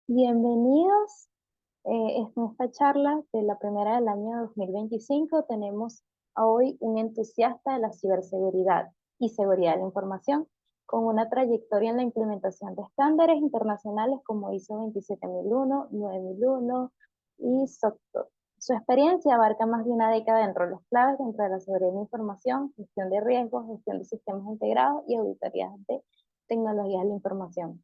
Bienvenidos en esta charla de la primera del año 2025. Tenemos a hoy un entusiasta de la ciberseguridad y seguridad de la información, con una trayectoria en la implementación de estándares internacionales como ISO 27001, 9001 y SOC 2. Su experiencia abarca más de una década en roles claves dentro de la seguridad de la información, gestión de riesgos, gestión de sistemas integrados y auditorías de tecnologías de la información.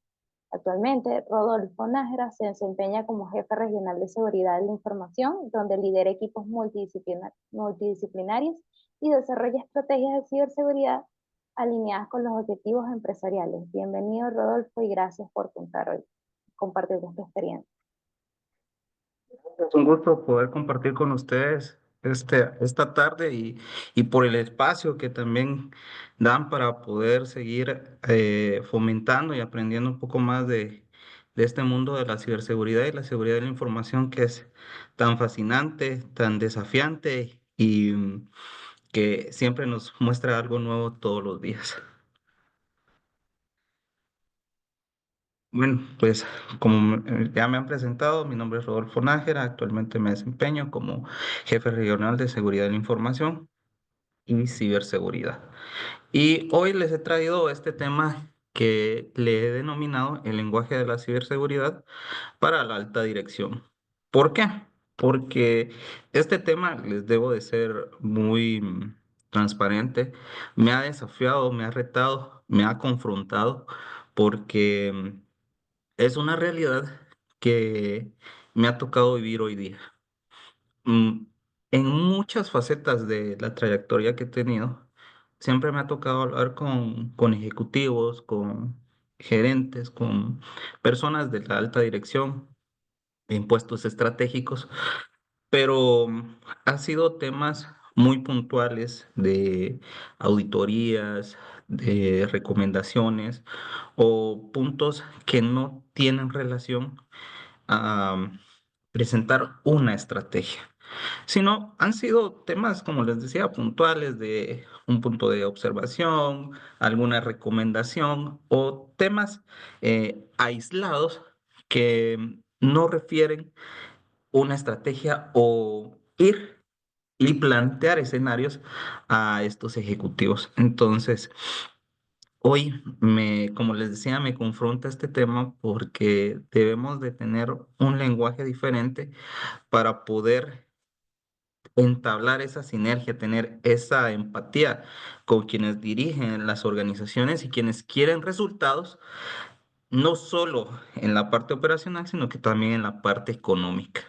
Actualmente, Rodolfo Nájera se desempeña como jefe regional de seguridad de la información, donde lidera equipos multidisciplinarios y desarrolla estrategias de ciberseguridad alineadas con los objetivos empresariales. Bienvenido, Rodolfo, y gracias por contar hoy, compartir tu experiencia. Es un gusto poder compartir con ustedes esta tarde y por el espacio que también dan para poder seguir fomentando y aprendiendo un poco más de este mundo de la ciberseguridad y la seguridad de la información que es tan fascinante, tan desafiante y que siempre nos muestra algo nuevo todos los días. Bueno, pues ya me han presentado, mi nombre es Rodolfo Nájera, actualmente me desempeño como jefe regional de seguridad de la información y ciberseguridad. Y hoy les he traído este tema que le he denominado el lenguaje de la ciberseguridad para la alta dirección. ¿Por qué? Porque este tema, les debo de ser muy transparente, me ha desafiado, me ha retado, me ha confrontado, porque es una realidad que me ha tocado vivir hoy día. Mm, En muchas facetas de la trayectoria que he tenido, siempre me ha tocado hablar con ejecutivos, con gerentes, con personas de la alta dirección en puestos estratégicos, pero han sido temas muy puntuales de auditorías, de recomendaciones o puntos que no tienen relación a presentar una estrategia, sino han sido temas, como les decía, puntuales de un punto de observación, alguna recomendación o temas aislados que no refieren una estrategia o ir y plantear escenarios a estos ejecutivos. Entonces, hoy como les decía, me confronta este tema porque debemos de tener un lenguaje diferente para poder entablar esa sinergia, tener esa empatía con quienes dirigen las organizaciones y quienes quieren resultados, no solo en la parte operacional, sino que también en la parte económica.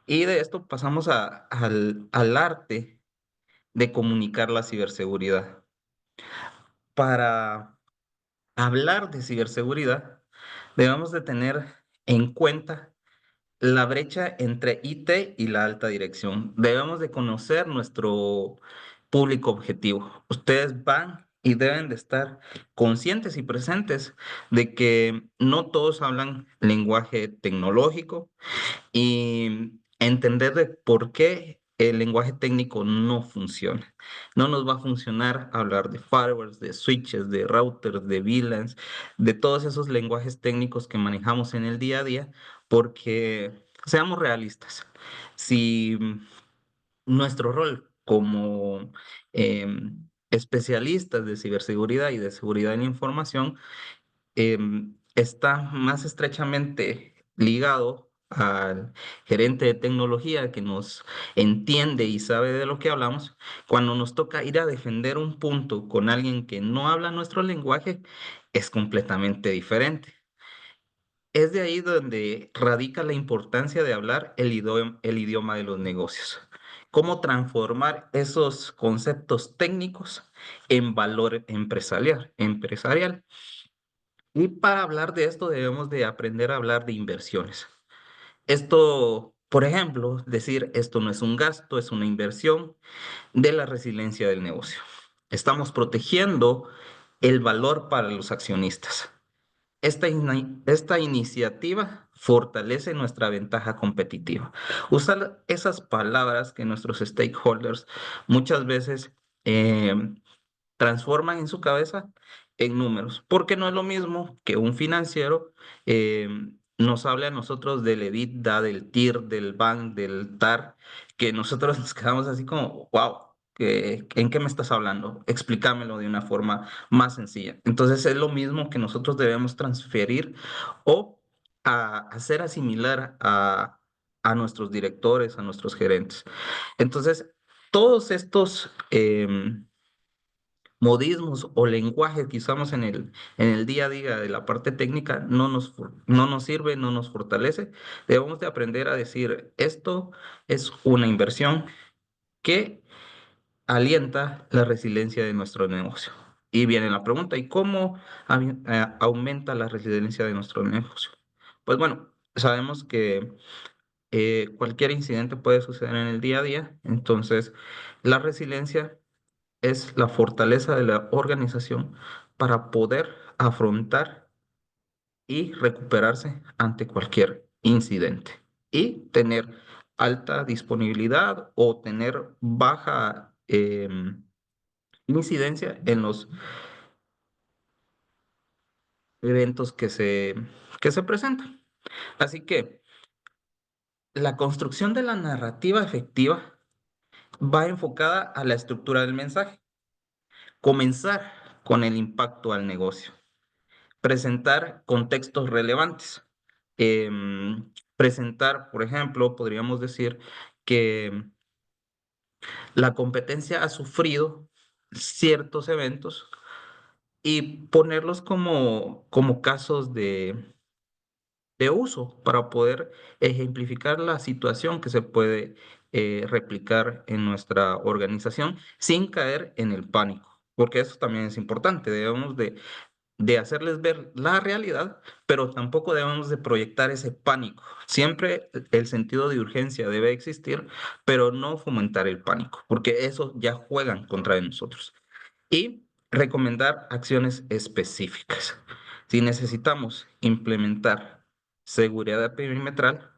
Y de esto pasamos al arte de comunicar la ciberseguridad. Para hablar de ciberseguridad, debemos de tener en cuenta la brecha entre IT y la alta dirección. Debemos de conocer nuestro público objetivo. Ustedes van y deben de estar conscientes y presentes de que no todos hablan lenguaje tecnológico y entender de por qué el lenguaje técnico no funciona. No nos va a funcionar hablar de firewalls, de switches, de routers, de VLANs, de todos esos lenguajes técnicos que manejamos en el día a día, porque seamos realistas. Si nuestro rol como especialistas de ciberseguridad y de seguridad en la información está más estrechamente ligado al gerente de tecnología que nos entiende y sabe de lo que hablamos. Cuando nos toca ir a defender un punto con alguien que no habla nuestro lenguaje, es completamente diferente. Es de ahí donde radica la importancia de hablar el idioma de los negocios. Cómo transformar esos conceptos técnicos en valor empresarial. Y para hablar de esto debemos de aprender a hablar de inversiones. Esto, por ejemplo, decir esto no es un gasto, es una inversión de la resiliencia del negocio. Estamos protegiendo el valor para los accionistas. Esta iniciativa fortalece nuestra ventaja competitiva. Usar esas palabras que nuestros stakeholders muchas veces eh, transforman en su cabeza en números, porque no es lo mismo que un financiero nos hable a nosotros del EBITDA, del TIR, del BAN, del TAR, que nosotros nos quedamos así como, wow, ¿en qué me estás hablando? Explícamelo de una forma más sencilla. Entonces es lo mismo que nosotros debemos transferir o hacer asimilar a nuestros directores, a nuestros gerentes. Entonces, todos estos modismos o lenguaje que usamos en el día a día de la parte técnica no nos sirve, no nos fortalece. Debemos de aprender a decir, esto es una inversión que alienta la resiliencia de nuestro negocio. Y viene la pregunta, ¿y cómo aumenta la resiliencia de nuestro negocio? Pues bueno, sabemos que cualquier incidente puede suceder en el día a día, entonces la resiliencia es la fortaleza de la organización para poder afrontar y recuperarse ante cualquier incidente y tener alta disponibilidad o tener baja incidencia en los eventos que se presentan. Así que la construcción de la narrativa efectiva va enfocada a la estructura del mensaje. Comenzar con el impacto al negocio. Presentar contextos relevantes. Presentar, por ejemplo, podríamos decir que la competencia ha sufrido ciertos eventos y ponerlos como casos de uso para poder ejemplificar la situación que se puede replicar en nuestra organización sin caer en el pánico, porque eso también es importante. Debemos de hacerles ver la realidad, pero tampoco debemos de proyectar ese pánico. Siempre el sentido de urgencia debe existir, pero no fomentar el pánico, porque eso ya juegan contra nosotros. Y recomendar acciones específicas. Si necesitamos implementar seguridad perimetral,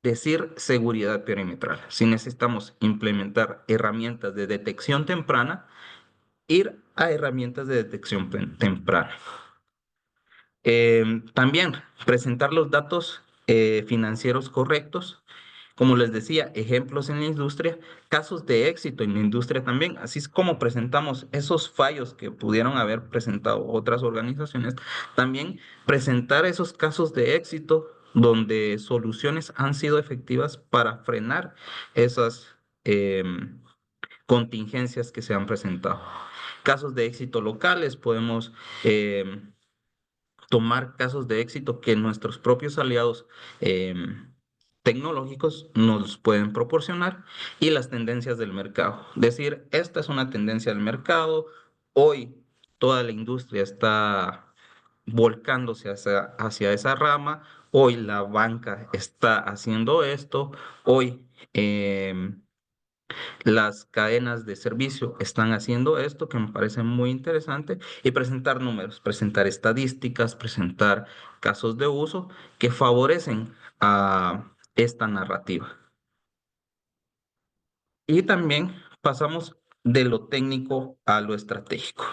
decir seguridad perimetral. Si necesitamos implementar herramientas de detección temprana, ir a herramientas de detección temprana. También presentar los datos financieros correctos. Como les decía, ejemplos en la industria, casos de éxito en la industria también. Así es como presentamos esos fallos que pudieron haber presentado otras organizaciones. También presentar esos casos de éxito donde soluciones han sido efectivas para frenar esas contingencias que se han presentado. Casos de éxito locales, podemos tomar casos de éxito que nuestros propios aliados tecnológicos nos pueden proporcionar y las tendencias del mercado. Decir, esta es una tendencia del mercado, hoy toda la industria está volcándose hacia esa rama, hoy la banca está haciendo esto, hoy las cadenas de servicio están haciendo esto, que me parece muy interesante, y presentar números, presentar estadísticas, presentar casos de uso que favorecen a esta narrativa. Y también pasamos de lo técnico a lo estratégico.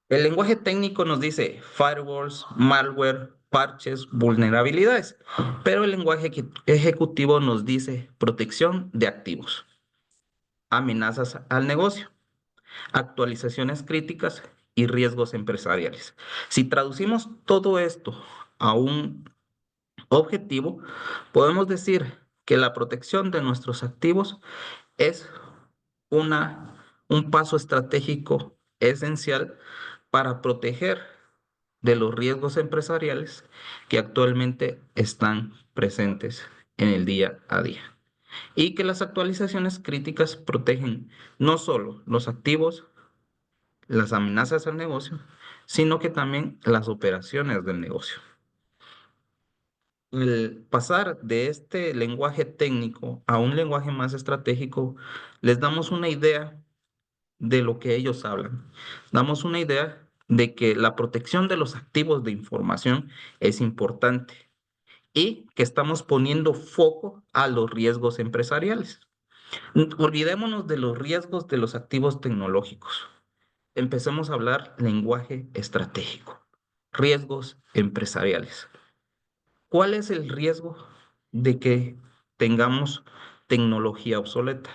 El lenguaje técnico nos dice firewalls, malware, parches, vulnerabilidades, pero el lenguaje ejecutivo nos dice protección de activos, amenazas al negocio, actualizaciones críticas y riesgos empresariales. Si traducimos todo esto a un objetivo, podemos decir que la protección de nuestros activos es una, un paso estratégico esencial para proteger de los riesgos empresariales que actualmente están presentes en el día a día. Y que las actualizaciones críticas protegen no solo los activos, las amenazas al negocio, sino que también las operaciones del negocio. El pasar de este lenguaje técnico a un lenguaje más estratégico, les damos una idea de lo que ellos hablan. Damos una idea de que la protección de los activos de información es importante y que estamos poniendo foco a los riesgos empresariales. Olvidémonos de los riesgos de los activos tecnológicos. Empecemos a hablar lenguaje estratégico. riesgos empresariales. ¿Cuál es el riesgo de que tengamos tecnología obsoleta?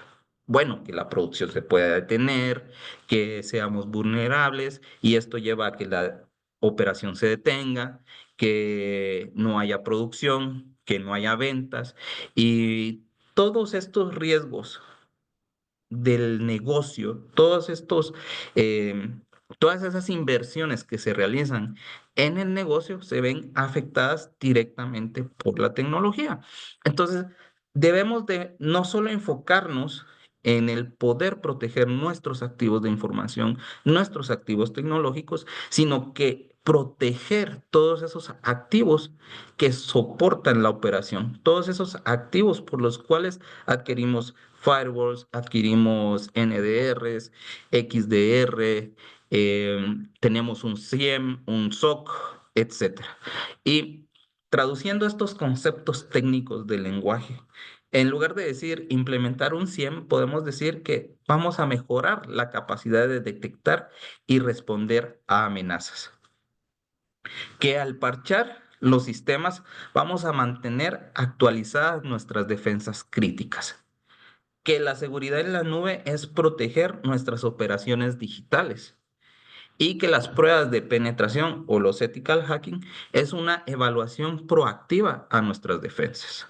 Bueno, que la producción se pueda detener, que seamos vulnerables y esto lleva a que la operación se detenga, que no haya producción, que no haya ventas y todos estos riesgos del negocio, todas esas inversiones que se realizan en el negocio se ven afectadas directamente por la tecnología. Entonces, debemos de no solo enfocarnos en el poder proteger nuestros activos de información, nuestros activos tecnológicos, sino que proteger todos esos activos que soportan la operación, todos esos activos por los cuales adquirimos firewalls, adquirimos NDRs, XDR, tenemos un SIEM, un SOC, etcétera. Y traduciendo estos conceptos técnicos del lenguaje, en lugar de decir implementar un SIEM, podemos decir que vamos a mejorar la capacidad de detectar y responder a amenazas. Que al parchar los sistemas vamos a mantener actualizadas nuestras defensas críticas, que la seguridad en la nube es proteger nuestras operaciones digitales y que las pruebas de penetración o los ethical hacking es una evaluación proactiva a nuestras defensas.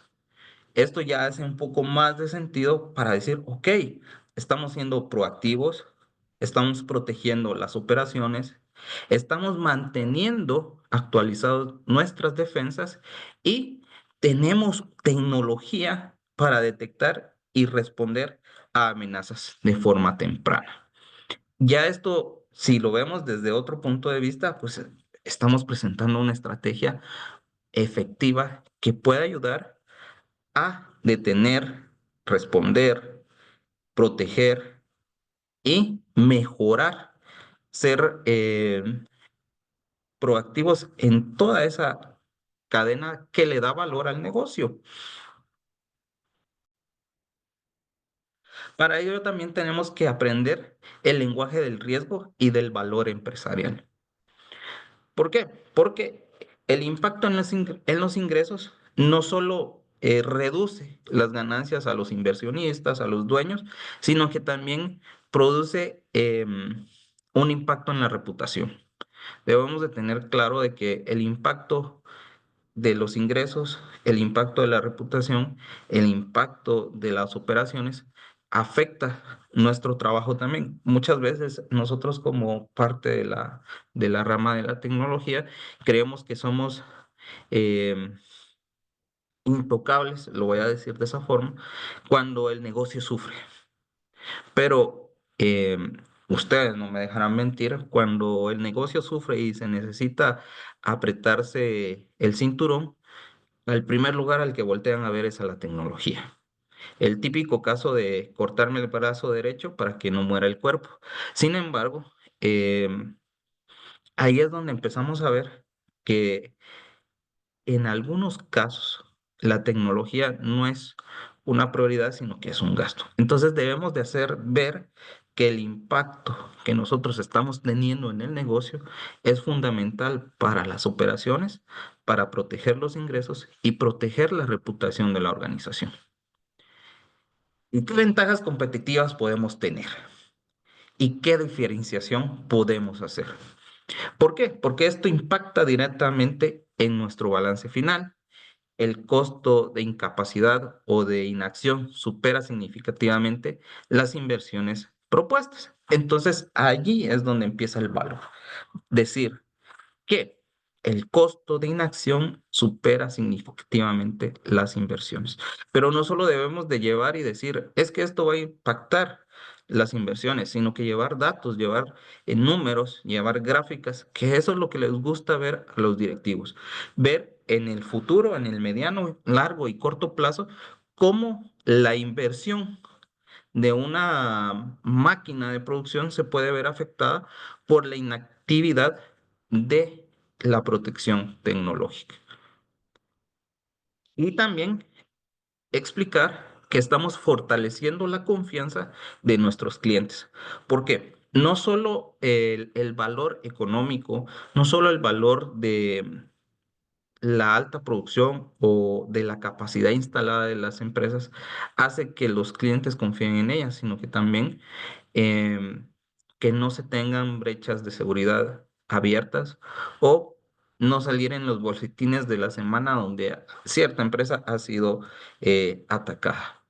Esto ya hace un poco más de sentido para decir, ok, estamos siendo proactivos, estamos protegiendo las operaciones, estamos manteniendo actualizadas nuestras defensas y tenemos tecnología para detectar y responder a amenazas de forma temprana. Ya esto, si lo vemos desde otro punto de vista, pues estamos presentando una estrategia efectiva que puede ayudar a detener, responder, proteger y mejorar, ser proactivos en toda esa cadena que le da valor al negocio. Para ello también tenemos que aprender el lenguaje del riesgo y del valor empresarial. ¿Por qué? Porque el impacto en los ingresos no solo reduce las ganancias a los inversionistas, a los dueños, sino que también produce un impacto en la reputación. Debemos de tener claro de que el impacto de los ingresos, el impacto de la reputación, el impacto de las operaciones afecta nuestro trabajo también. Muchas veces nosotros como parte de la rama de la tecnología creemos que somos eh, intocables, lo voy a decir de esa forma, cuando el negocio sufre. Pero ustedes no me dejarán mentir, cuando el negocio sufre y se necesita apretarse el cinturón, el primer lugar al que voltean a ver es a la tecnología. El típico caso de cortarme el brazo derecho para que no muera el cuerpo. Sin embargo, ahí es donde empezamos a ver que en algunos casos la tecnología no es una prioridad, sino que es un gasto. Entonces debemos de hacer ver que el impacto que nosotros estamos teniendo en el negocio es fundamental para las operaciones, para proteger los ingresos y proteger la reputación de la organización. ¿Y qué ventajas competitivas podemos tener? ¿Y qué diferenciación podemos hacer? ¿Por qué? Porque esto impacta directamente en nuestro balance final. El costo de incapacidad o de inacción supera significativamente las inversiones propuestas. Entonces, allí es donde empieza el valor. Decir que el costo de inacción supera significativamente las inversiones. Pero no solo debemos de llevar y decir, es que esto va a impactar las inversiones, sino que llevar datos, llevar números, llevar gráficas, que eso es lo que les gusta ver a los directivos. Ver en el futuro, en el mediano, largo y corto plazo, cómo la inversión de una máquina de producción se puede ver afectada por la inactividad de la protección tecnológica. Y también explicar que estamos fortaleciendo la confianza de nuestros clientes. ¿Por qué? no solo el valor económico, no solo el valor de la alta producción o de la capacidad instalada de las empresas hace que los clientes confíen en ellas, sino que también em, que no se tengan brechas de seguridad abiertas o no salir en los boletines de la semana donde cierta empresa ha sido atacada.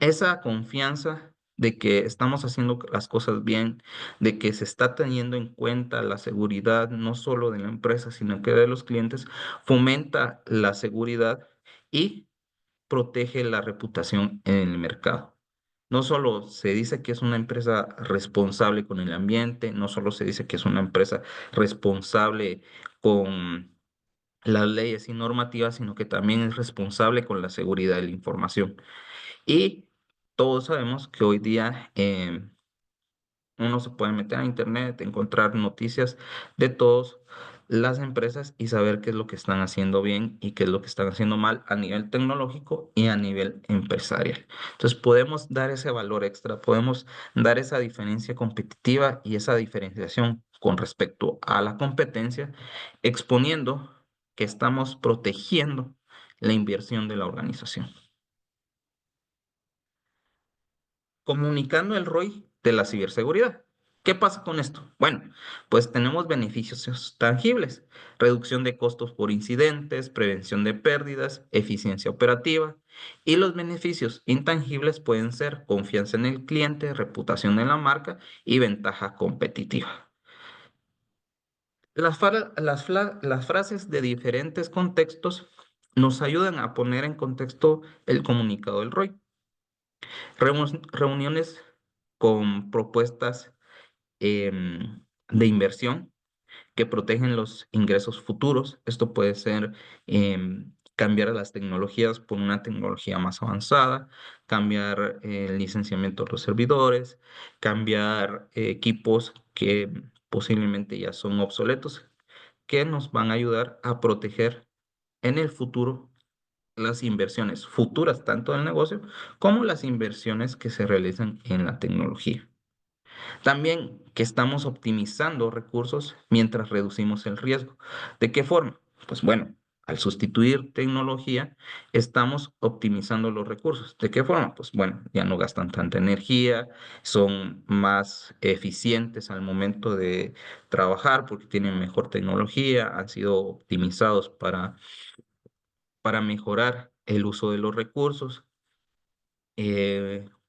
Esa confianza de que estamos haciendo las cosas bien, de que se está teniendo en cuenta la seguridad no solo de la empresa, sino que de los clientes, fomenta la seguridad y protege la reputación en el mercado. No solo se dice que es una empresa responsable con el ambiente, no solo se dice que es una empresa responsable con las leyes y normativas, sino que también es responsable con la seguridad de la información. Y todos sabemos que hoy día uno se puede meter a internet, encontrar noticias de todas las empresas y saber qué es lo que están haciendo bien y qué es lo que están haciendo mal a nivel tecnológico y a nivel empresarial. Entonces podemos dar ese valor extra, podemos dar esa diferencia competitiva y esa diferenciación con respecto a la competencia, exponiendo que estamos protegiendo la inversión de la organización. Comunicando el ROI de la ciberseguridad. ¿Qué pasa con esto? Bueno, pues tenemos beneficios tangibles, reducción de costos por incidentes, prevención de pérdidas, eficiencia operativa, y los beneficios intangibles pueden ser confianza en el cliente, reputación en la marca y ventaja competitiva. Las frases de diferentes contextos nos ayudan a poner en contexto el comunicado del ROI. Reuniones con propuestas de inversión que protegen los ingresos futuros. Esto puede ser cambiar las tecnologías por una tecnología más avanzada, cambiar el licenciamiento de los servidores, cambiar equipos que posiblemente ya son obsoletos, que nos van a ayudar a proteger en el futuro las inversiones futuras, tanto del negocio como las inversiones que se realizan en la tecnología. También que estamos optimizando recursos mientras reducimos el riesgo. ¿De qué forma? Pues bueno, al sustituir tecnología, estamos optimizando los recursos. ¿De qué forma? Pues bueno, ya no gastan tanta energía, son más eficientes al momento de trabajar porque tienen mejor tecnología, han sido optimizados para mejorar el uso de los recursos.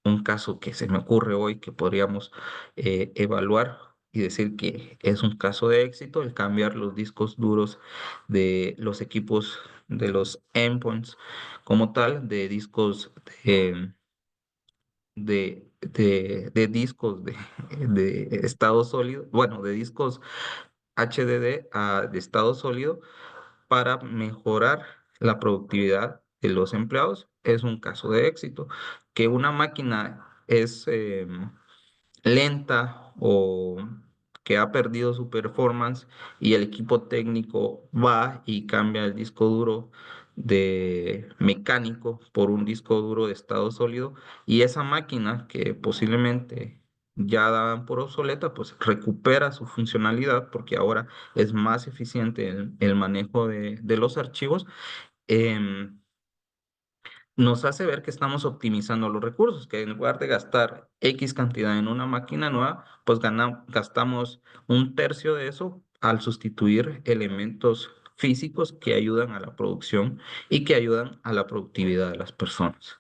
Un caso que se me ocurre hoy que podríamos evaluar y decir que es un caso de éxito, el cambiar los discos duros de los equipos de los endpoints como tal, de discos de discos de estado sólido, bueno, de discos HDD de estado sólido para mejorar la productividad de los empleados es un caso de éxito. Que una máquina es lenta o que ha perdido su performance y el equipo técnico va y cambia el disco duro de mecánico por un disco duro de estado sólido y esa máquina que posiblemente ya daban por obsoleta, pues recupera su funcionalidad porque ahora es más eficiente el manejo de los archivos. em, Nos hace ver que estamos optimizando los recursos, que en lugar de gastar X cantidad en una máquina nueva, pues gastamos un tercio de eso al sustituir elementos físicos que ayudan a la producción y que ayudan a la productividad de las personas.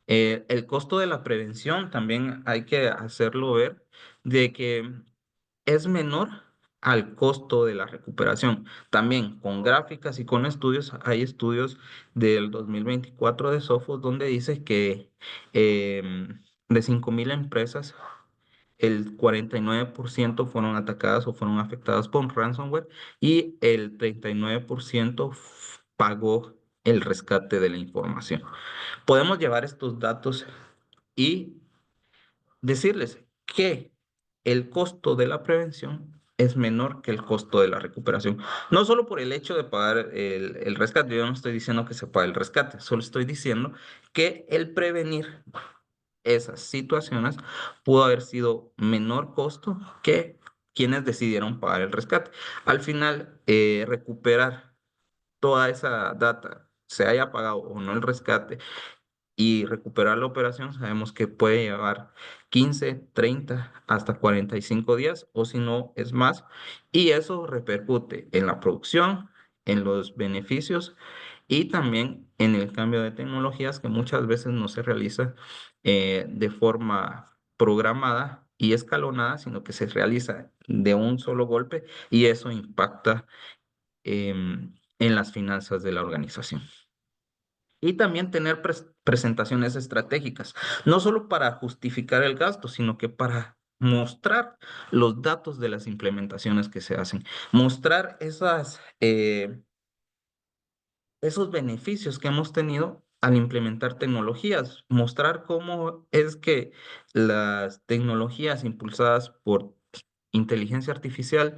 El costo de la prevención también hay que hacerlo ver de que es menor al costo de la recuperación. También con gráficas y con estudios, hay estudios del 2024 de Sophos donde dice que de 5.000 empresas, el 49% fueron atacadas o fueron afectadas por ransomware y el 39% pagó el rescate de la información. Podemos llevar estos datos y decirles que el costo de la prevención es menor que el costo de la recuperación. No solo por el hecho de pagar el rescate, yo no estoy diciendo que se pague el rescate, solo estoy diciendo que el prevenir esas situaciones pudo haber sido menor costo que quienes decidieron pagar el rescate. Al final, recuperar toda esa data, se haya pagado o no el rescate, y recuperar la operación, sabemos que puede llevar 15, 30, hasta 45 días, o si no, es más, y eso repercute en la producción, en los beneficios y también en el cambio de tecnologías que muchas veces no se realiza de forma programada y escalonada, sino que se realiza de un solo golpe y eso impacta en las finanzas de la organización. Y también tener presentaciones estratégicas, no solo para justificar el gasto, sino que para mostrar los datos de las implementaciones que se hacen, mostrar esos beneficios que hemos tenido al implementar tecnologías, mostrar cómo es que las tecnologías impulsadas por inteligencia artificial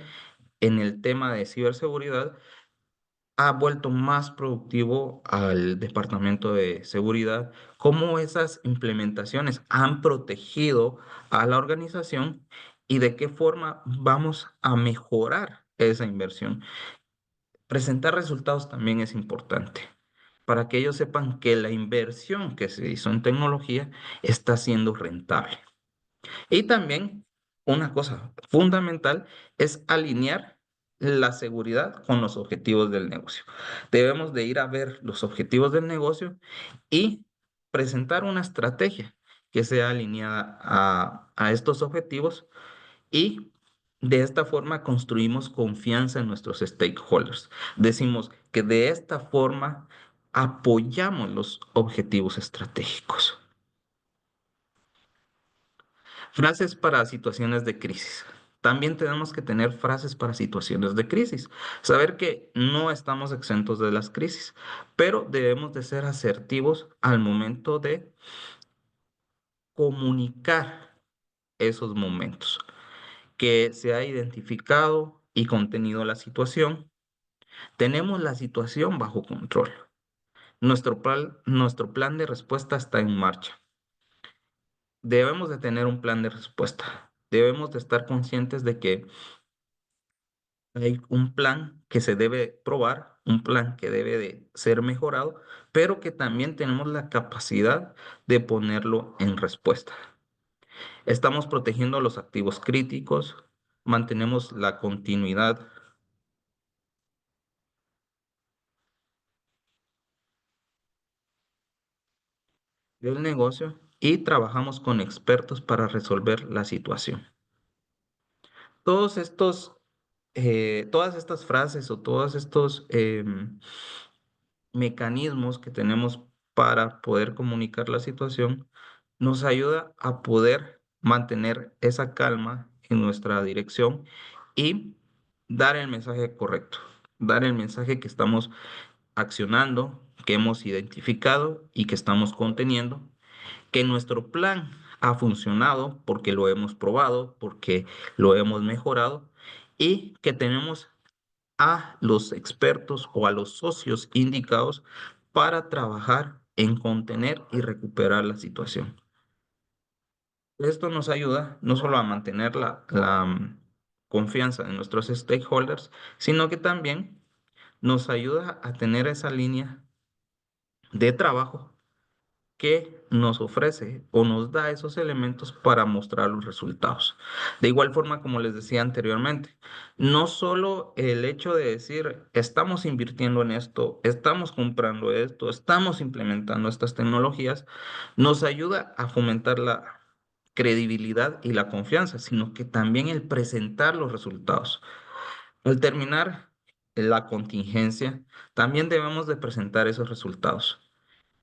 en el tema de ciberseguridad ha vuelto más productivo al departamento de seguridad, cómo esas implementaciones han protegido a la organización y de qué forma vamos a mejorar esa inversión. Presentar resultados también es importante para que ellos sepan que la inversión que se hizo en tecnología está siendo rentable. Y también una cosa fundamental es alinear la seguridad con los objetivos del negocio. Debemos de ir a ver los objetivos del negocio y presentar una estrategia que sea alineada a estos objetivos y de esta forma construimos confianza en nuestros stakeholders. Decimos que de esta forma apoyamos los objetivos estratégicos. Frases para situaciones de crisis. También tenemos que tener frases para situaciones de crisis. Saber que no estamos exentos de las crisis, pero debemos de ser asertivos al momento de comunicar esos momentos. Que se ha identificado y contenido la situación. Tenemos la situación bajo control. Nuestro plan de respuesta está en marcha. Debemos de tener un plan de respuesta. Debemos de estar conscientes de que hay un plan que se debe probar, un plan que debe de ser mejorado, pero que también tenemos la capacidad de ponerlo en respuesta. Estamos protegiendo los activos críticos, mantenemos la continuidad del negocio y trabajamos con expertos para resolver la situación. Todos estos, todas estas frases o todos estos mecanismos que tenemos para poder comunicar la situación nos ayuda a poder mantener esa calma en nuestra dirección y dar el mensaje correcto, dar el mensaje que estamos accionando, que hemos identificado y que estamos conteniendo, que nuestro plan ha funcionado porque lo hemos probado, porque lo hemos mejorado y que tenemos a los expertos o a los socios indicados para trabajar en contener y recuperar la situación. Esto nos ayuda no solo a mantener la confianza de nuestros stakeholders, sino que también nos ayuda a tener esa línea de trabajo que nos ofrece o nos da esos elementos para mostrar los resultados. De igual forma, como les decía anteriormente, no solo el hecho de decir, estamos invirtiendo en esto, estamos comprando esto, estamos implementando estas tecnologías, nos ayuda a fomentar la credibilidad y la confianza, sino que también el presentar los resultados. Al terminar la contingencia, también debemos de presentar esos resultados.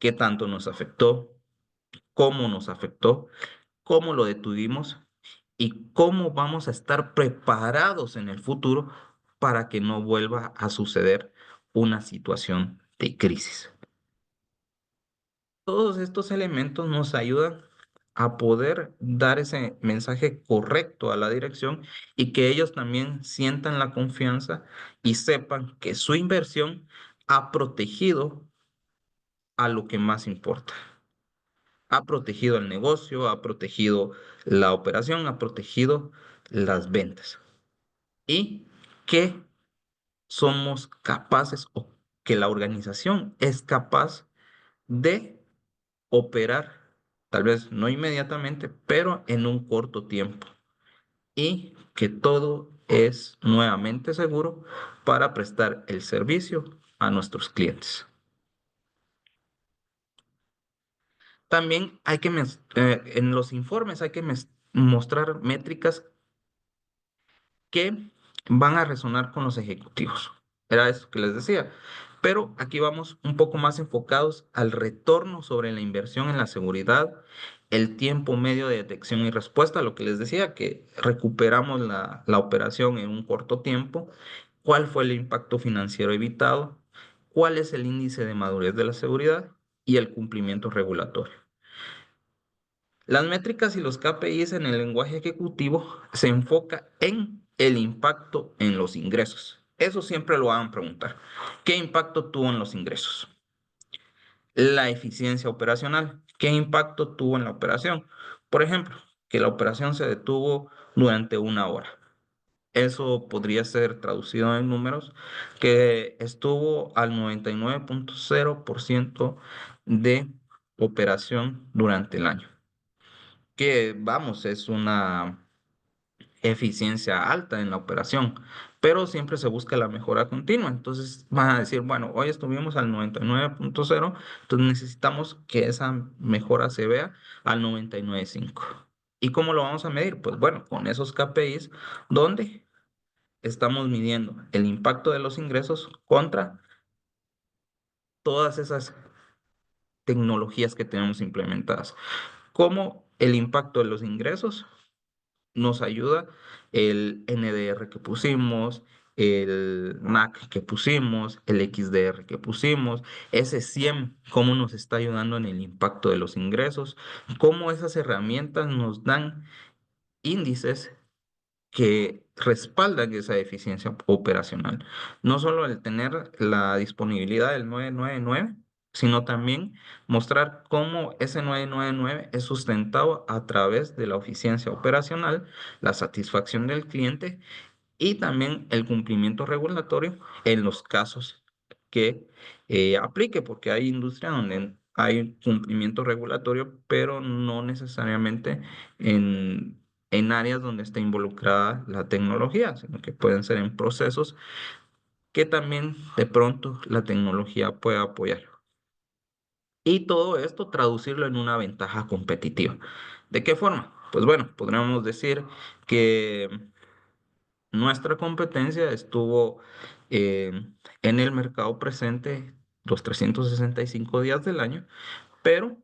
¿Qué tanto nos afectó? ¿Cómo nos afectó? ¿Cómo lo detuvimos? ¿Y cómo vamos a estar preparados en el futuro para que no vuelva a suceder una situación de crisis? Todos estos elementos nos ayudan a poder dar ese mensaje correcto a la dirección y que ellos también sientan la confianza y sepan que su inversión ha protegido a lo que más importa, ha protegido el negocio, ha protegido la operación, ha protegido las ventas. Y que somos capaces o que la organización es capaz de operar, tal vez no inmediatamente, pero en un corto tiempo. Y que todo es nuevamente seguro para prestar el servicio a nuestros clientes. También hay que, en los informes hay que mostrar métricas que van a resonar con los ejecutivos. Era eso que les decía. Pero aquí vamos un poco más enfocados al retorno sobre la inversión en la seguridad, el tiempo medio de detección y respuesta, lo que les decía, que recuperamos la operación en un corto tiempo, cuál fue el impacto financiero evitado, cuál es el índice de madurez de la seguridad y el cumplimiento regulatorio. Las métricas y los KPIs en el lenguaje ejecutivo se enfoca en el impacto en los ingresos. Eso siempre lo van a preguntar. ¿Qué impacto tuvo en los ingresos? La eficiencia operacional. ¿Qué impacto tuvo en la operación? Por ejemplo, que la operación se detuvo durante 1 hora. Eso podría ser traducido en números que estuvo al 99.0% de operación durante el año, que vamos, es una eficiencia alta en la operación, pero siempre se busca la mejora continua. Entonces van a decir, bueno, hoy estuvimos al 99.0, entonces necesitamos que esa mejora se vea al 99.5. ¿Y cómo lo vamos a medir? Pues bueno, con esos KPIs donde estamos midiendo el impacto de los ingresos contra todas esas tecnologías que tenemos implementadas. ¿Cómo el impacto de los ingresos nos ayuda el NDR que pusimos, el NAC que pusimos, el XDR que pusimos, ese 100, cómo nos está ayudando en el impacto de los ingresos, cómo esas herramientas nos dan índices que respaldan esa eficiencia operacional. No solo el tener la disponibilidad del 999, sino también mostrar cómo ese 999 es sustentado a través de la eficiencia operacional, la satisfacción del cliente y también el cumplimiento regulatorio en los casos que aplique, porque hay industria donde hay cumplimiento regulatorio, pero no necesariamente en áreas donde está involucrada la tecnología, sino que pueden ser en procesos que también de pronto la tecnología puede apoyar. Y todo esto traducirlo en una ventaja competitiva. ¿De qué forma? Pues bueno, podríamos decir que nuestra competencia estuvo en el mercado presente los 365 días del año, pero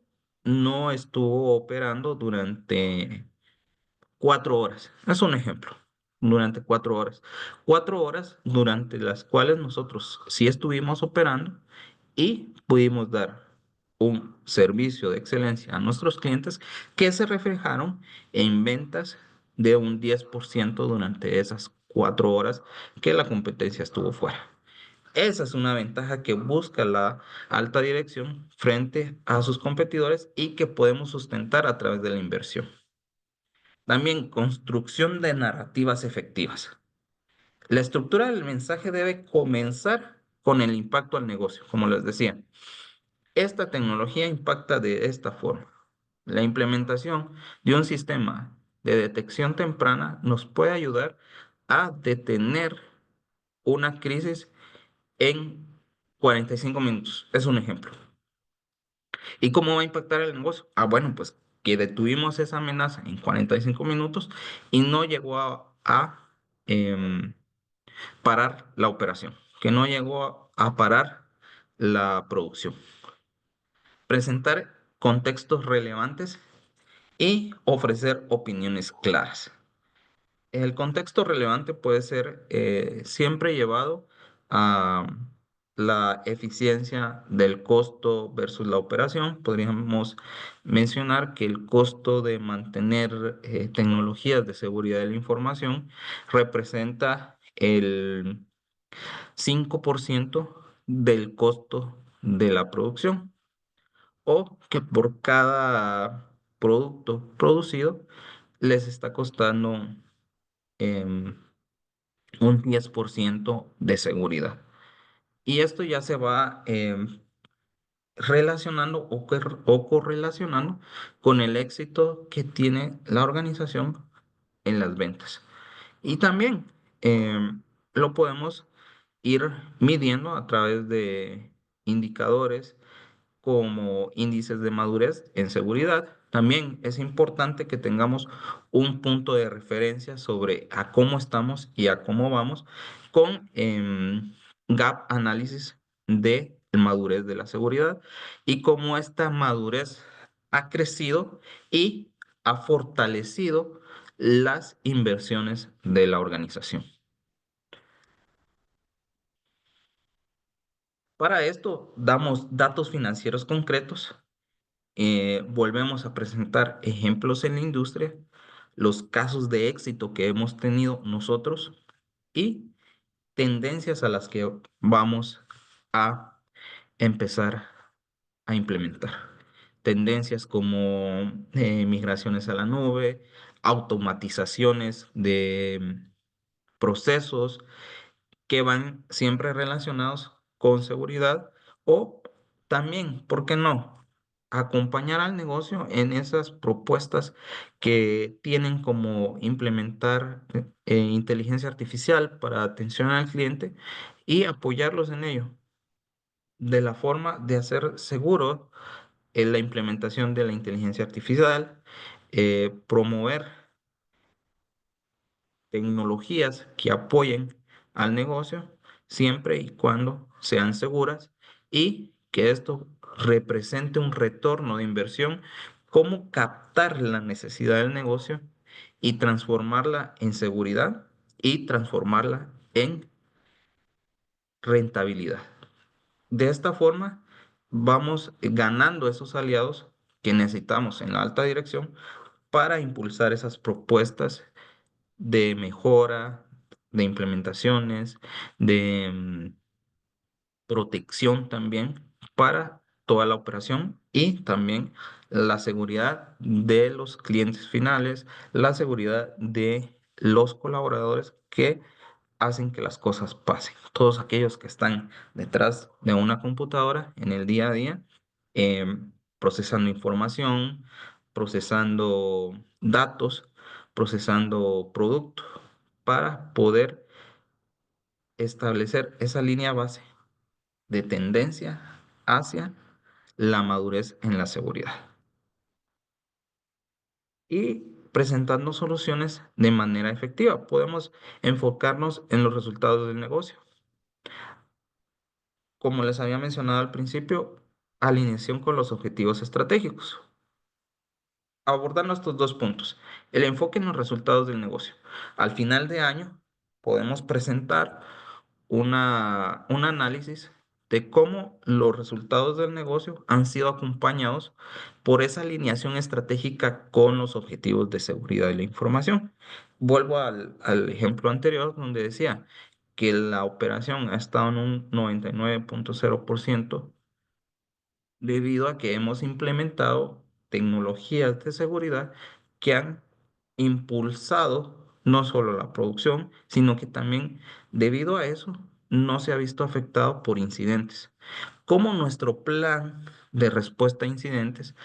no estuvo operando durante 4 horas. Es un ejemplo. Durante 4 horas. 4 horas durante las cuales nosotros sí estuvimos operando y pudimos dar un servicio de excelencia a nuestros clientes que se reflejaron en ventas de un 10% durante esas 4 horas que la competencia estuvo fuera. Esa es una ventaja que busca la alta dirección frente a sus competidores y que podemos sustentar a través de la inversión. También construcción de narrativas efectivas. La estructura del mensaje debe comenzar con el impacto al negocio, como les decía. Esta tecnología impacta de esta forma. La implementación de un sistema de detección temprana nos puede ayudar a detener una crisis en 45 minutos. Es un ejemplo. ¿Y cómo va a impactar el negocio? Ah, bueno, pues que detuvimos esa amenaza en 45 minutos y no llegó a parar la operación, que no llegó a parar la producción. Presentar contextos relevantes y ofrecer opiniones claras. El contexto relevante puede ser siempre llevado a la eficiencia del costo versus la operación. Podríamos mencionar que el costo de mantener tecnologías de seguridad de la información representa el 5% del costo de la producción. o que por cada producto producido les está costando em, un 10% de seguridad. Y esto ya se va relacionando o correlacionando con el éxito que tiene la organización en las ventas. Y también lo podemos ir midiendo a través de indicadores como índices de madurez en seguridad. También es importante que tengamos un punto de referencia sobre a cómo estamos y a cómo vamos con gap análisis de madurez de la seguridad y cómo esta madurez ha crecido y ha fortalecido las inversiones de la organización. Para esto, damos datos financieros concretos. Volvemos a presentar ejemplos en la industria, los casos de éxito que hemos tenido nosotros y tendencias a las que vamos a empezar a implementar. Tendencias como migraciones a la nube, automatizaciones de procesos, que van siempre relacionados con seguridad o también, ¿por qué no? Acompañar al negocio en esas propuestas que tienen como implementar inteligencia artificial para atención al cliente y apoyarlos en ello de la forma de hacer seguro la implementación de la inteligencia artificial, promover tecnologías que apoyen al negocio siempre y cuando sean seguras y que esto represente un retorno de inversión, cómo captar la necesidad del negocio y transformarla en seguridad y transformarla en rentabilidad. De esta forma, vamos ganando esos aliados que necesitamos en la alta dirección para impulsar esas propuestas de mejora, de implementaciones, de protección también para toda la operación y también la seguridad de los clientes finales, la seguridad de los colaboradores que hacen que las cosas pasen. Todos aquellos que están detrás de una computadora en el día a día, procesando información, procesando datos, procesando productos para poder establecer esa línea base de tendencia hacia la madurez en la seguridad y presentando soluciones de manera efectiva. Podemos enfocarnos en los resultados del negocio. Como les había mencionado al principio, alineación con los objetivos estratégicos. Abordando estos dos puntos, el enfoque en los resultados del negocio. Al final de año podemos presentar un análisis de cómo los resultados del negocio han sido acompañados por esa alineación estratégica con los objetivos de seguridad de la información. Vuelvo al ejemplo anterior donde decía que la operación ha estado en un 99,0% debido a que hemos implementado tecnologías de seguridad que han impulsado no solo la producción, sino que también debido a eso no se ha visto afectado por incidentes. Como nuestro plan de respuesta a incidentes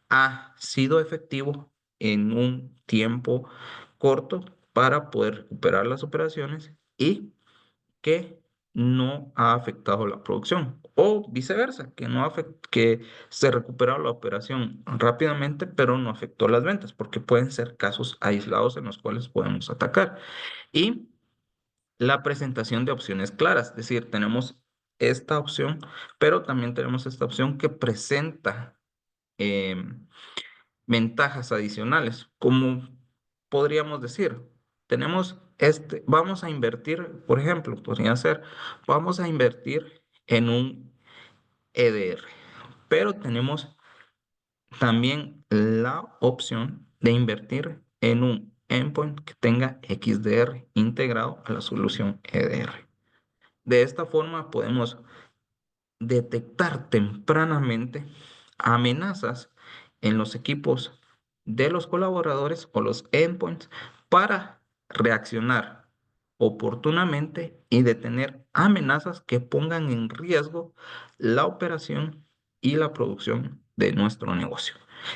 ha sido efectivo en un tiempo corto para poder recuperar las operaciones y que no ha afectado la producción o viceversa, que no que se recuperó la operación rápidamente, pero no afectó las ventas, porque pueden ser casos aislados en los cuales podemos atacar. Y la presentación de opciones claras, es decir, tenemos esta opción, pero también tenemos esta opción que presenta ventajas adicionales, como podríamos decir, tenemos vamos a invertir, por ejemplo, podría ser, vamos a invertir en un EDR, pero tenemos también la opción de invertir en un endpoint que tenga XDR integrado a la solución EDR. De esta forma podemos detectar tempranamente amenazas en los equipos de los colaboradores o los endpoints para reaccionar oportunamente y detener amenazas que pongan en riesgo la operación y la producción de nuestro negocio.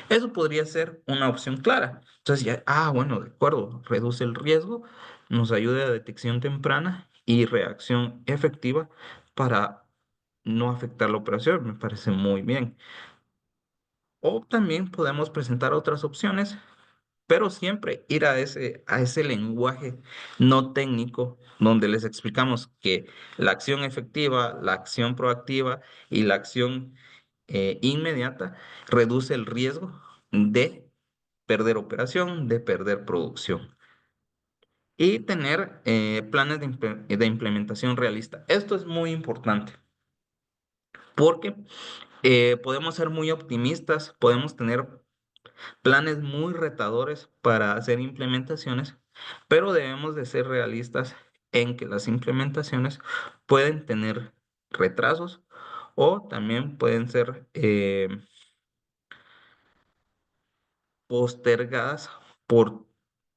Eso podría ser una opción clara. Entonces ya, bueno, de acuerdo, reduce el riesgo, nos ayuda a detección temprana y reacción efectiva para no afectar la operación. Me parece muy bien. O también podemos presentar otras opciones, pero siempre ir a ese lenguaje no técnico donde les explicamos que la acción efectiva, la acción proactiva y la acción inmediata reduce el riesgo de perder operación, de perder producción y tener planes de implementación realista. Esto es muy importante porque podemos ser muy optimistas, podemos tener planes muy retadores para hacer implementaciones, pero debemos de ser realistas en que las implementaciones pueden tener retrasos o también pueden ser postergadas por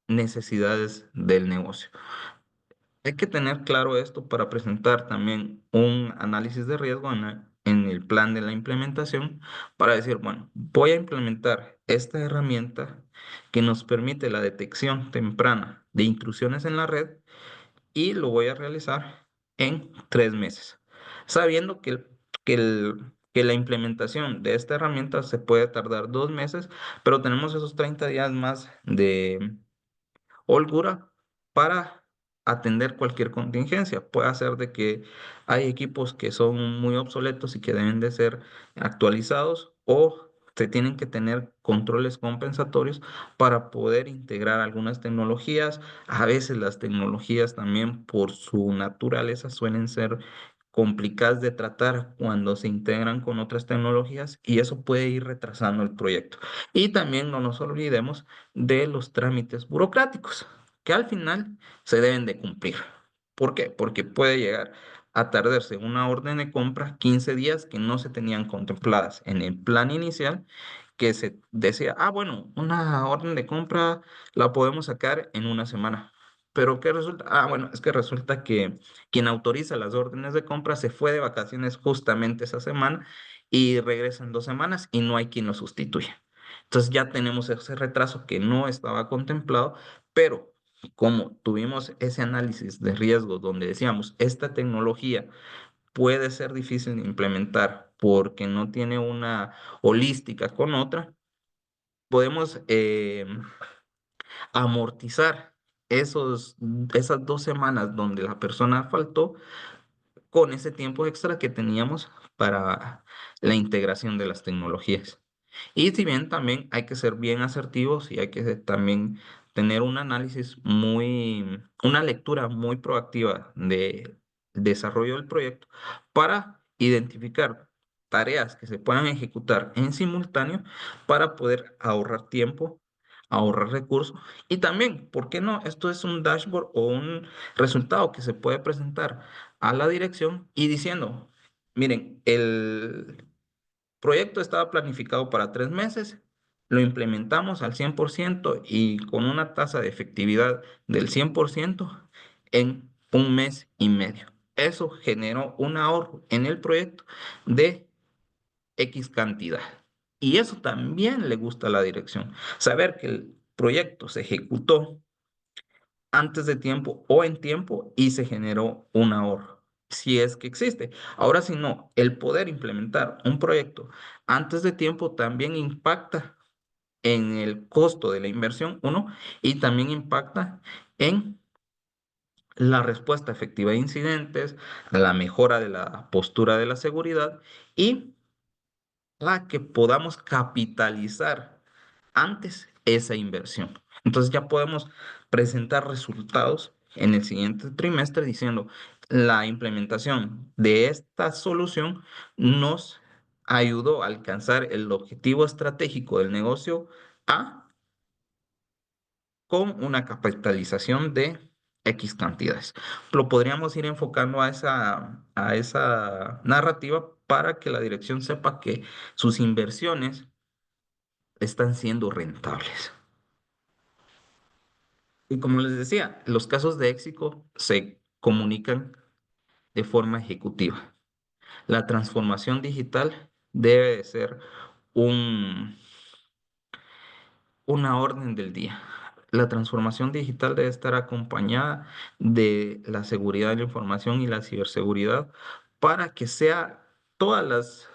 necesidades del negocio. Hay que tener claro esto para presentar también un análisis de riesgo en el plan de la implementación para decir, bueno, voy a implementar esta herramienta que nos permite la detección temprana de intrusiones en la red y lo voy a realizar en 3 meses, sabiendo que la implementación de esta herramienta se puede tardar 2 meses, pero tenemos esos 30 días más de holgura para atender cualquier contingencia. Puede ser de que hay equipos que son muy obsoletos y que deben de ser actualizados o se tienen que tener controles compensatorios para poder integrar algunas tecnologías. A veces las tecnologías también por su naturaleza suelen ser complicadas de tratar cuando se integran con otras tecnologías y eso puede ir retrasando el proyecto. Y también no nos olvidemos de los trámites burocráticos, que al final se deben de cumplir. ¿Por qué? Porque puede llegar a tardarse una orden de compra 15 días que no se tenían contempladas en el plan inicial, que se decía, bueno, una orden de compra la podemos sacar en una semana. Pero ¿qué resulta? Bueno, es que resulta que quien autoriza las órdenes de compra se fue de vacaciones justamente esa semana y regresa en 2 semanas y no hay quien lo sustituya. Entonces ya tenemos ese retraso que no estaba contemplado, pero como tuvimos ese análisis de riesgo donde decíamos, esta tecnología puede ser difícil de implementar porque no tiene una holística con otra, podemos amortizar esas 2 semanas donde la persona faltó con ese tiempo extra que teníamos para la integración de las tecnologías. Y si bien también hay que ser bien asertivos y hay que también tener un análisis una lectura muy proactiva de desarrollo del proyecto para identificar tareas que se puedan ejecutar en simultáneo para poder ahorrar tiempo, ahorrar recursos y también, ¿por qué no? Esto es un dashboard o un resultado que se puede presentar a la dirección y diciendo, miren, el proyecto estaba planificado para 3 meses, lo implementamos al 100% y con una tasa de efectividad del 100% en 1 mes y medio. Eso generó un ahorro en el proyecto de X cantidad. Y eso también le gusta a la dirección. Saber que el proyecto se ejecutó antes de tiempo o en tiempo y se generó un ahorro, si es que existe. Ahora, si no, el poder implementar un proyecto antes de tiempo también impacta en el costo de la inversión, uno, y también impacta en la respuesta efectiva a incidentes, la mejora de la postura de la seguridad y la que podamos capitalizar antes esa inversión. Entonces ya podemos presentar resultados en el siguiente trimestre diciendo la implementación de esta solución nos ayudó a alcanzar el objetivo estratégico del negocio A con una capitalización de X cantidades. Lo podríamos ir enfocando a esa narrativa para que la dirección sepa que sus inversiones están siendo rentables. Y como les decía, los casos de éxito se comunican de forma ejecutiva. La transformación digital debe de ser un, una orden del día. La transformación digital debe estar acompañada de la seguridad de la información y la ciberseguridad para que sea todas las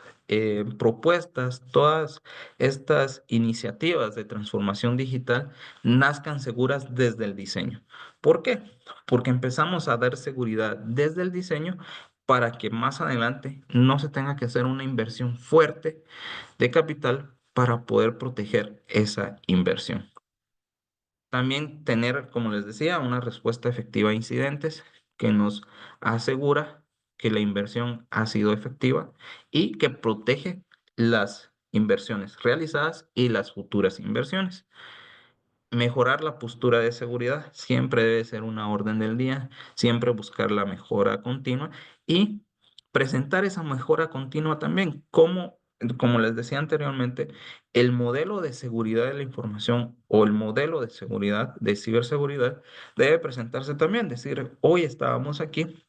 propuestas, todas estas iniciativas de transformación digital nazcan seguras desde el diseño. ¿Por qué? Porque empezamos a dar seguridad desde el diseño para que más adelante no se tenga que hacer una inversión fuerte de capital para poder proteger esa inversión. También tener, como les decía, una respuesta efectiva a incidentes que nos asegura que la inversión ha sido efectiva y que protege las inversiones realizadas y las futuras inversiones. Mejorar la postura de seguridad siempre debe ser una orden del día, siempre buscar la mejora continua y presentar esa mejora continua también, como les decía anteriormente, el modelo de seguridad de la información o el modelo de seguridad, de ciberseguridad, debe presentarse también, decir, hoy estábamos aquí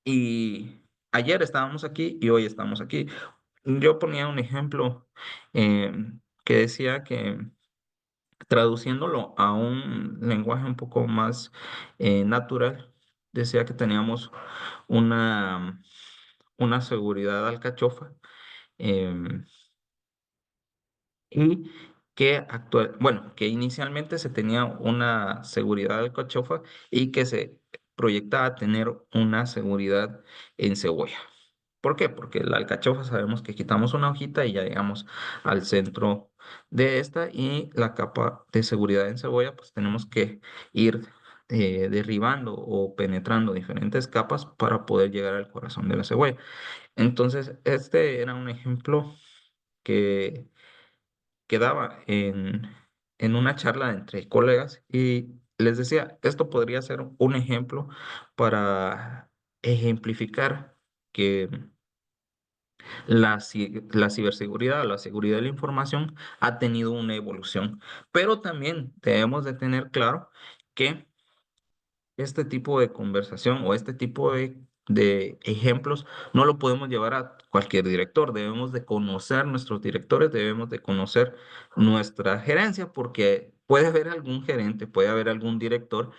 y ayer estábamos aquí y hoy estamos aquí. Yo ponía un ejemplo eh, que decía que traduciéndolo a un lenguaje un poco más natural, decía que teníamos una, una seguridad alcachofa em, y que inicialmente se tenía una seguridad alcachofa y que se proyectaba tener una seguridad en cebolla. ¿Por qué? Porque la alcachofa sabemos que quitamos una hojita y ya llegamos al centro de esta y la capa de seguridad en cebolla, pues tenemos que ir derribando o penetrando diferentes capas para poder llegar al corazón de la cebolla. Entonces, este era un ejemplo que, que daba en una charla entre colegas y les decía, esto podría ser un ejemplo para ejemplificar que la ciberseguridad, la seguridad de la información ha tenido una evolución, pero también debemos de tener claro que este tipo de conversación o este tipo de ejemplos no lo podemos llevar a cualquier director. Debemos de conocer nuestros directores, debemos de conocer nuestra gerencia, porque puede haber algún gerente, puede haber algún director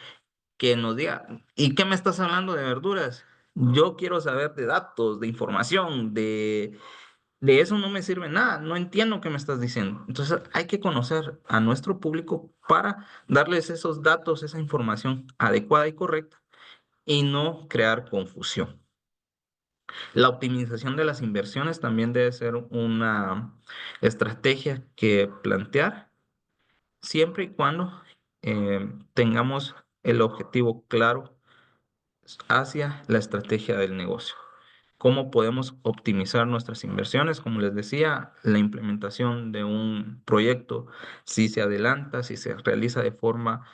que nos diga, ¿y qué me estás hablando de verduras? Yo quiero saber de datos, de información, de eso no me sirve nada, no entiendo qué me estás diciendo. Entonces hay que conocer a nuestro público para darles esos datos, esa información adecuada y correcta y no crear confusión. La optimización de las inversiones también debe ser una estrategia que plantear siempre y cuando tengamos el objetivo claro hacia la estrategia del negocio. ¿Cómo podemos optimizar nuestras inversiones? Como les decía, la implementación de un proyecto, si se adelanta, si se realiza de forma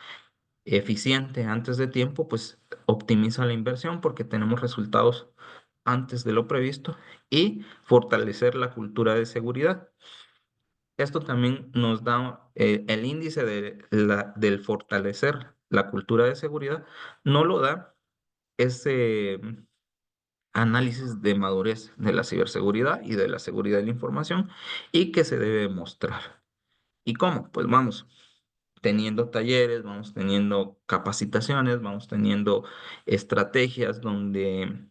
eficiente antes de tiempo, pues optimiza la inversión porque tenemos resultados antes de lo previsto y fortalecer la cultura de seguridad. Esto también nos da el índice del fortalecer la cultura de seguridad, no lo da ese análisis de madurez de la ciberseguridad y de la seguridad de la información y que se debe mostrar. ¿Y cómo? Pues vamos teniendo talleres, vamos teniendo capacitaciones, vamos teniendo estrategias donde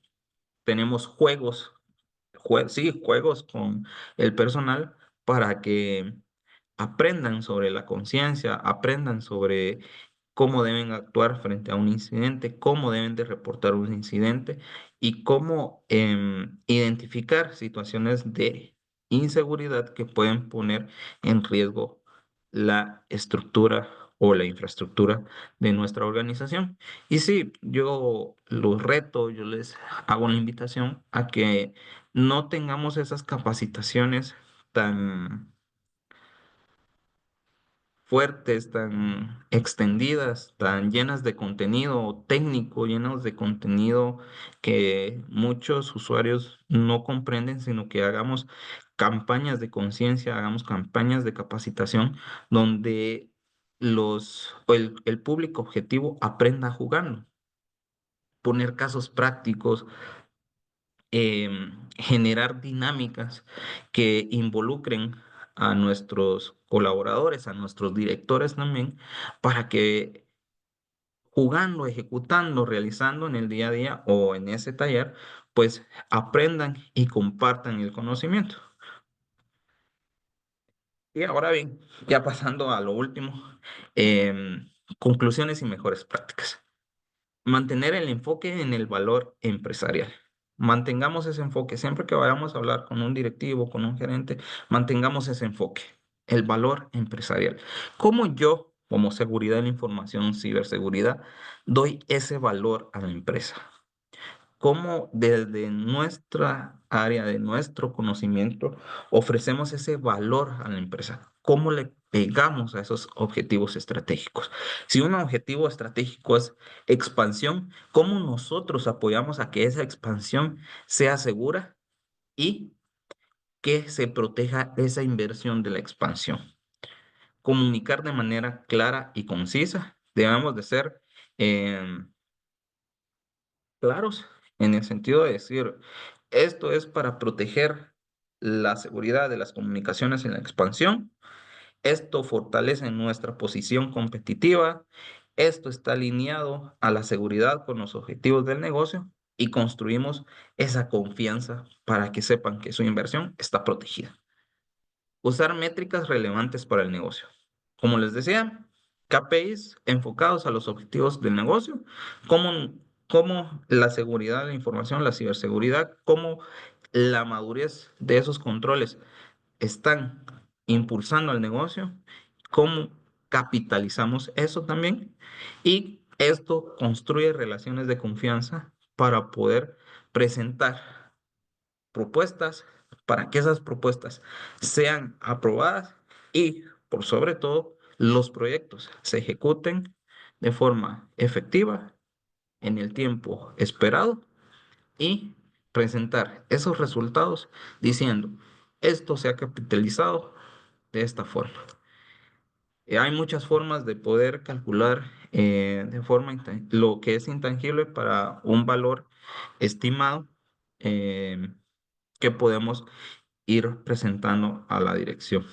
tenemos sí, juegos con el personal para que aprendan sobre la conciencia, aprendan sobre cómo deben actuar frente a un incidente, cómo deben de reportar un incidente y cómo identificar situaciones de inseguridad que pueden poner en riesgo la estructura o la infraestructura de nuestra organización. Y sí, yo los reto, yo les hago una invitación a que no tengamos esas capacitaciones tan fuertes, tan extendidas, tan llenas de contenido técnico, llenos de contenido que muchos usuarios no comprenden, sino que hagamos campañas de conciencia, hagamos campañas de capacitación donde el público objetivo aprenda jugando, poner casos prácticos, generar dinámicas que involucren a nuestros colaboradores, a nuestros directores también, para que jugando, ejecutando, realizando en el día a día o en ese taller, pues aprendan y compartan el conocimiento. Y ahora bien, ya pasando a lo último, conclusiones y mejores prácticas. Mantener el enfoque en el valor empresarial. Mantengamos ese enfoque. Siempre que vayamos a hablar con un directivo, con un gerente, mantengamos ese enfoque, el valor empresarial. ¿Cómo yo, como seguridad de la información, ciberseguridad, doy ese valor a la empresa? ¿Cómo desde nuestra área, de nuestro conocimiento, ofrecemos ese valor a la empresa? ¿Cómo le pegamos a esos objetivos estratégicos? Si un objetivo estratégico es expansión, ¿cómo nosotros apoyamos a que esa expansión sea segura y que se proteja esa inversión de la expansión? Comunicar de manera clara y concisa. Debemos de ser em, claros en el sentido de decir, esto es para proteger la seguridad de las comunicaciones en la expansión, esto fortalece nuestra posición competitiva, esto está alineado a la seguridad con los objetivos del negocio y construimos esa confianza para que sepan que su inversión está protegida. Usar métricas relevantes para el negocio. Como les decía, KPIs enfocados a los objetivos del negocio, como la seguridad de la información, la ciberseguridad, como la madurez de esos controles están impulsando al negocio, cómo capitalizamos eso también y esto construye relaciones de confianza para poder presentar propuestas, para que esas propuestas sean aprobadas y, por sobre todo, los proyectos se ejecuten de forma efectiva en el tiempo esperado y presentar esos resultados diciendo, esto se ha capitalizado de esta forma. Hay muchas formas de poder calcular de forma lo que es intangible para un valor estimado eh, que podemos ir presentando a la dirección.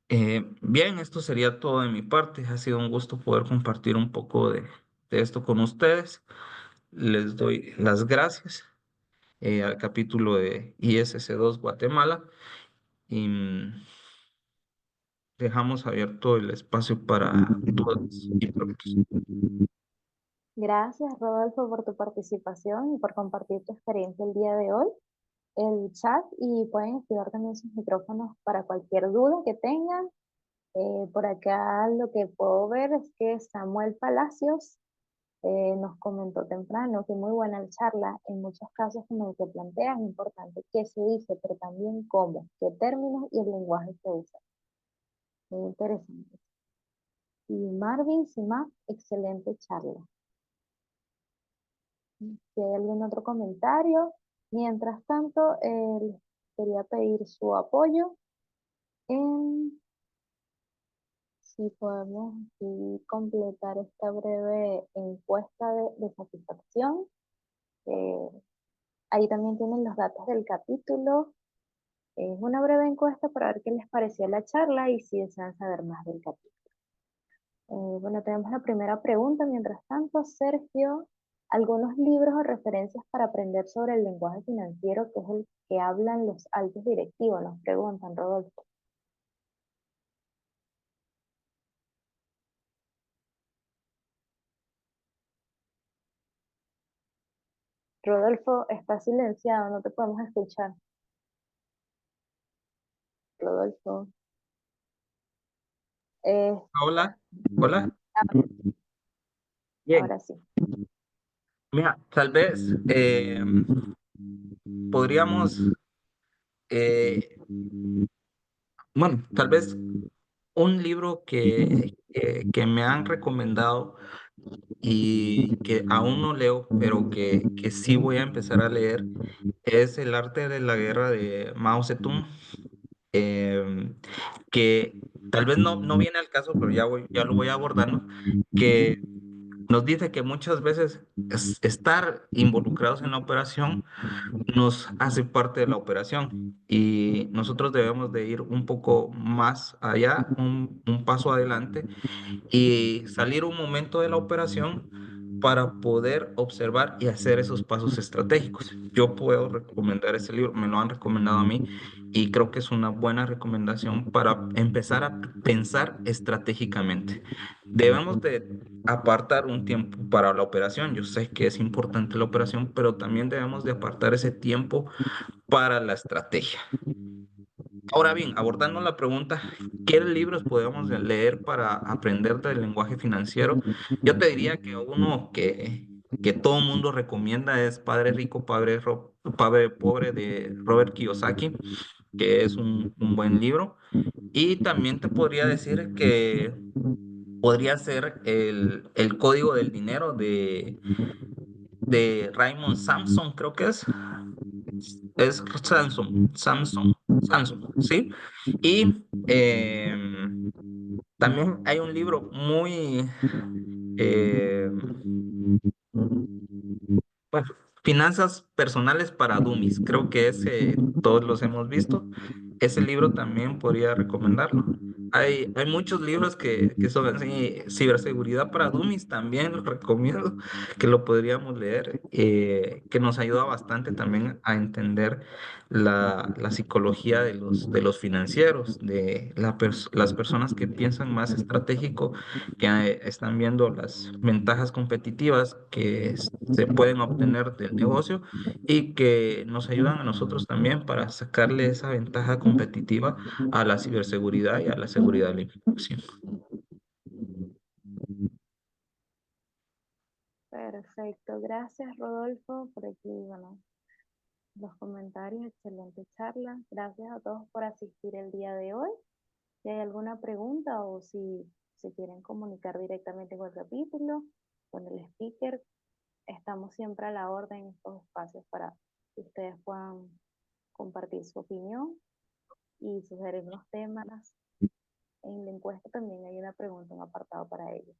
Bien, esto sería todo de mi parte. Ha sido un gusto poder compartir un poco de esto con ustedes. Les doy las gracias al capítulo de ISC2 Guatemala y dejamos abierto el espacio para dudas y preguntas. Gracias, Rodolfo, por tu participación y por compartir tu experiencia el día de hoy. El chat y pueden activar también sus micrófonos para cualquier duda que tengan. Por acá lo que puedo ver es que Samuel Palacios nos comentó temprano que muy buena la charla. En muchos casos, como el que plantea, es importante qué se dice, pero también cómo, qué términos y el lenguaje se usa. Muy interesante. Y Marvin Simá, excelente charla. Si hay algún otro comentario, mientras tanto, les quería pedir su apoyo en si podemos aquí completar esta breve encuesta de satisfacción. Eh, Ahí también tienen los datos del capítulo. Es una breve encuesta para ver qué les pareció la charla y si desean saber más del capítulo. Bueno, tenemos la primera pregunta. Mientras tanto, Sergio, algunos libros o referencias para aprender sobre el lenguaje financiero, que es el que hablan los altos directivos, nos preguntan, Rodolfo. Rodolfo, está silenciado, no te podemos escuchar. Rodolfo. Eh, Hola, hola. Bien, Ahora sí. mira, tal vez podríamos bueno, tal vez un libro que me han recomendado y que aún no leo, pero que sí voy a empezar a leer, es El arte de la guerra de Mao Zedong, em, que tal vez no viene al caso, pero ya lo voy abordando, que nos dice que muchas veces estar involucrados en la operación nos hace parte de la operación y nosotros debemos de ir un poco más allá, un paso adelante y salir un momento de la operación para poder observar y hacer esos pasos estratégicos. Yo puedo recomendar ese libro, me lo han recomendado a mí y creo que es una buena recomendación para empezar a pensar estratégicamente. Debemos de apartar un tiempo para la operación. Yo sé que es importante la operación, pero también debemos de apartar ese tiempo para la estrategia. Ahora bien, abordando la pregunta, ¿qué libros podemos leer para aprender del lenguaje financiero? Yo te diría que uno que todo el mundo recomienda es Padre Rico, Padre Pobre de Robert Kiyosaki, que es un buen libro. Y también te podría decir que podría ser el Código del Dinero de Raymond Samson, creo que es Samson, ¿sí? Y también hay un libro muy, eh, bueno, Finanzas Personales para Dummies, creo que ese todos los hemos visto. Ese libro también podría recomendarlo. Hay muchos libros que son así, ciberseguridad para dummies, también los recomiendo que lo podríamos leer, que nos ayuda bastante también a entender la psicología de los financieros, de las personas que piensan más estratégico, que están viendo las ventajas competitivas que se pueden obtener del negocio y que nos ayudan a nosotros también para sacarle esa ventaja competitiva a la ciberseguridad y a la seguridad de la información. Perfecto, gracias Rodolfo por aquí, bueno, los comentarios, excelente charla. Gracias a todos por asistir el día de hoy. Si hay alguna pregunta o si se quieren comunicar directamente con el capítulo, con el speaker, estamos siempre a la orden en estos espacios para que ustedes puedan compartir su opinión y sugerir los temas. En la encuesta también hay una pregunta, un apartado para ellos.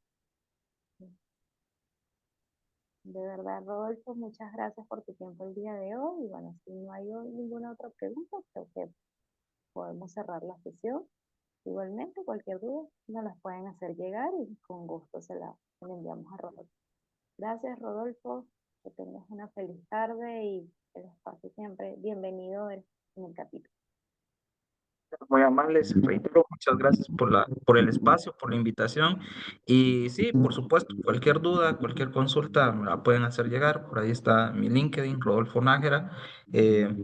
De verdad, Rodolfo, muchas gracias por tu tiempo el día de hoy. Y bueno, si no hay ninguna otra pregunta, creo que podemos cerrar la sesión. Igualmente, cualquier duda nos las pueden hacer llegar y con gusto se la enviamos a Rodolfo. Gracias, Rodolfo. Que tengas una feliz tarde y el espacio siempre bienvenido en el capítulo. Muy amables, reitero, muchas gracias por el espacio, por la invitación. Y sí, por supuesto, cualquier duda, cualquier consulta me la pueden hacer llegar. Por ahí está mi LinkedIn, Rodolfo Nájera.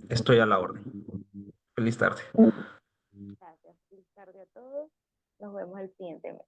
Estoy a la orden. Feliz tarde. Gracias. Feliz tarde a todos. Nos vemos el siguiente mes.